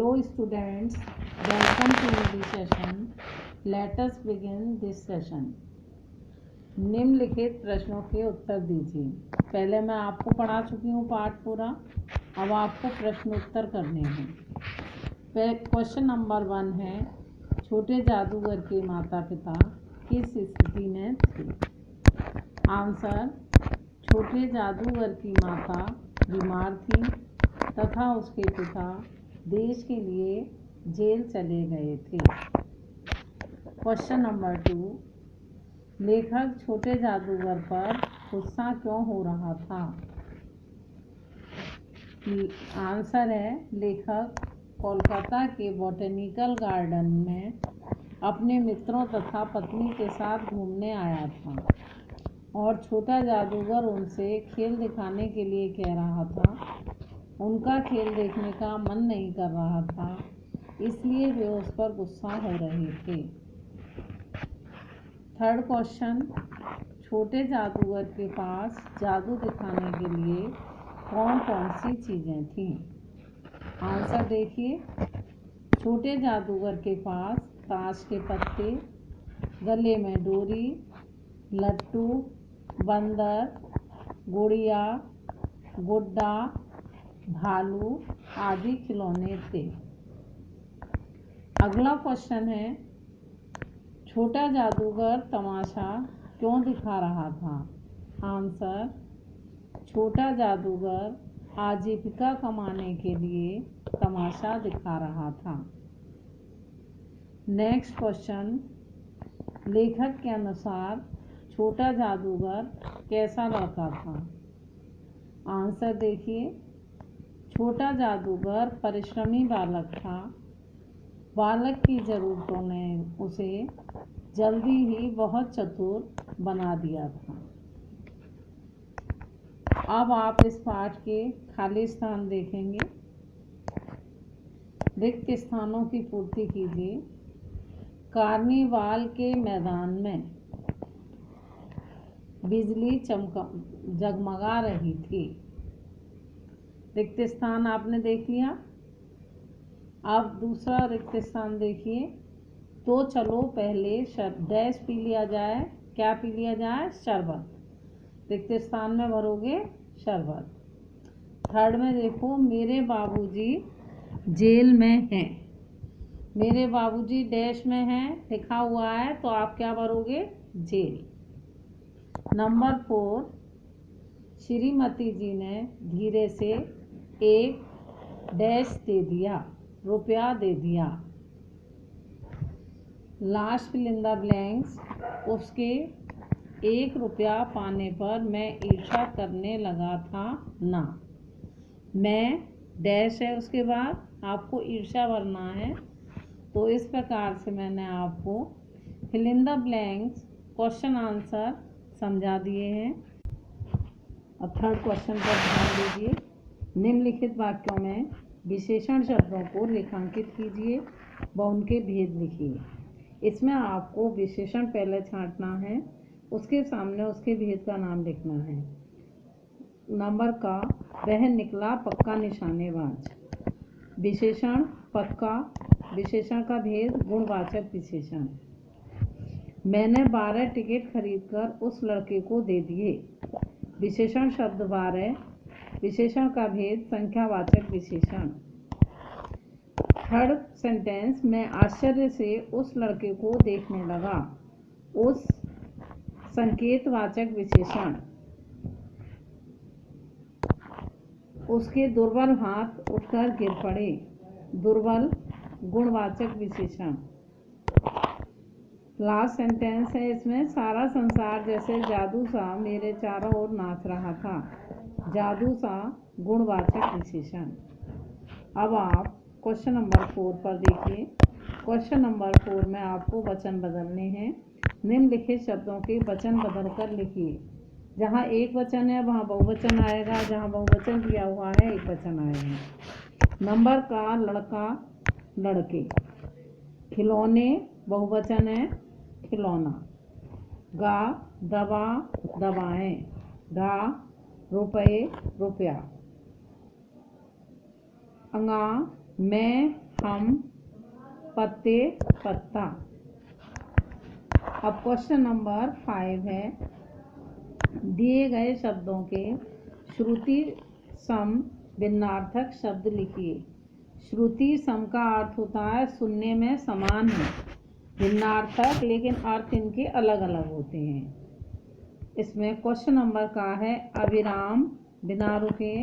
Hello students, welcome to the session. Let us begin this session. निम्नलिखित प्रश्नों के उत्तर दीजिए। पहले मैं आपको पढ़ा चुकी हूँ पाठ पूरा, अब आपको प्रश्न उत्तर करने हैं। क्वेश्चन नंबर 1 है, छोटे जादूगर के माता पिता किस स्थिति में थे? आंसर, छोटे जादूगर की माता बीमार थी तथा उसके पिता देश के लिए जेल चले गए थे। क्वेश्चन नंबर 2, लेखक छोटे जादूगर पर गुस्सा क्यों हो रहा था? आंसर है, लेखक कोलकाता के बॉटनिकल गार्डन में अपने मित्रों तथा पत्नी के साथ घूमने आया था और छोटा जादूगर उनसे खेल दिखाने के लिए कह रहा था। उनका खेल देखने का मन नहीं कर रहा था, इसलिए वे उस पर गुस्सा हो रहे थे। थर्ड क्वेश्चन, छोटे जादूगर के पास जादू दिखाने के लिए कौन कौन सी चीज़ें थीं? आंसर देखिए, छोटे जादूगर के पास ताश के पत्ते, गले में डोरी, लट्टू, बंदर, गुड़िया, गुड्डा, भालू आदि खिलौने थे। अगला क्वेश्चन है, छोटा जादूगर तमाशा क्यों दिखा रहा था? आंसर, छोटा जादूगर आजीविका कमाने के लिए तमाशा दिखा रहा था। नेक्स्ट क्वेश्चन, लेखक के अनुसार छोटा जादूगर कैसा लड़का था? आंसर देखिए, छोटा जादूगर परिश्रमी बालक था। बालक की ज़रूरतों ने उसे जल्दी ही बहुत चतुर बना दिया था। अब आप इस पाठ के खाली स्थान देखेंगे। रिक्त स्थानों की पूर्ति कीजिए। कार्निवाल के मैदान में बिजली जगमगा रही थी। रिक्त स्थान आपने देख लिया। अब दूसरा रिक्त स्थान देखिए। तो चलो पहले डैश पी लिया जाए। क्या पी लिया जाए? शरबत। रिक्त स्थान में भरोगे शरबत। थर्ड में देखो, मेरे बाबूजी जेल में हैं। मेरे बाबूजी डैश में हैं लिखा हुआ है, तो आप क्या भरोगे? जेल। नंबर 4, श्रीमती जी ने धीरे से एक डैश दे दिया, रुपया दे दिया। Last fill in the blanks, उसके 1 रुपया पाने पर मैं ईर्ष्या करने लगा था ना। मैं डैश है, उसके बाद आपको ईर्ष्या भरना है। तो इस प्रकार से मैंने आपको fill in the blanks question answer समझा दिए हैं। अब थर्ड क्वेश्चन पर ध्यान दीजिए। निम्नलिखित वाक्यों में विशेषण शब्दों को रेखांकित कीजिए व उनके भेद लिखिए। इसमें आपको विशेषण पहले छांटना है, उसके सामने उसके भेद का नाम लिखना है। नंबर का, वह निकला पक्का निशानेबाज। विशेषण पक्का, विशेषण का भेद गुणवाचक विशेषण। मैंने 12 टिकट खरीदकर उस लड़के को दे दिए। विशेषण शब्द 12, विशेषण का भेद संख्यावाचक विशेषण। थर्ड सेंटेंस, मैं आश्चर्य से उस लड़के को देखने लगा। उस संकेतवाचक विशेषण। उसके दुर्बल हाथ उठकर गिर पड़े। दुर्बल गुणवाचक विशेषण। लास्ट सेंटेंस है, इसमें सारा संसार जैसे जादू सा मेरे चारों ओर नाच रहा था। जादू सा गुणवाचक विशेषण। अब आप क्वेश्चन नंबर 4 पर देखिए। क्वेश्चन नंबर 4 में आपको वचन बदलने हैं। निम्नलिखित शब्दों के वचन बदलकर लिखिए। जहाँ एक वचन है वहाँ बहुवचन आएगा, जहाँ बहुवचन दिया हुआ है एक वचन आएगा। नंबर का, लड़का, लड़के। खिलौने, बहुवचन है, खिलौना। गा, दवा, दवाएं। गा, रुपए, रुपया। अंगा, मैं, हम, पत्ते, पत्ता। अब क्वेश्चन नंबर 5 है, दिए गए शब्दों के श्रुति सम भिन्नार्थक शब्द लिखिए। श्रुति सम का अर्थ होता है सुनने में समान है, भिन्नार्थक लेकिन अर्थ इनके अलग अलग होते हैं। इसमें क्वेश्चन नंबर का है अविराम बिना रुके,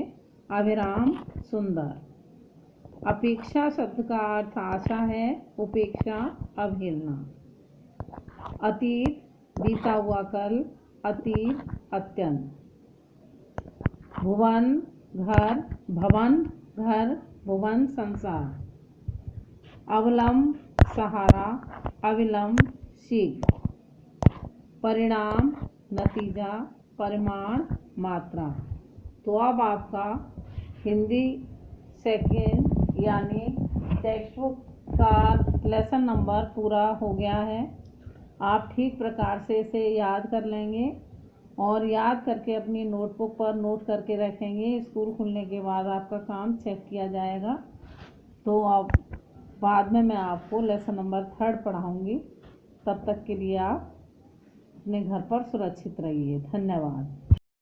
अविराम सुंदर। अपेक्षा शब्द का अर्थ आशा है, उपेक्षा अवहेलना। अतीत बीता हुआ कल, अतीत अत्यंत। भुवन घर, भवन घर, भुवन संसार। अवलंब सहारा, अविलंब शीघ्र। परिणाम नतीजा, परिमाण मात्रा। तो अब आपका हिंदी सेकेंड यानी टेक्स्ट बुक का लेसन नंबर पूरा हो गया है। आप ठीक प्रकार से इसे याद कर लेंगे और याद करके अपनी नोटबुक पर नोट करके रखेंगे। स्कूल खुलने के बाद आपका काम चेक किया जाएगा। तो अब बाद में मैं आपको लेसन नंबर 3 पढ़ाऊँगी। तब तक के लिए आप अपने घर पर सुरक्षित रहिए। धन्यवाद।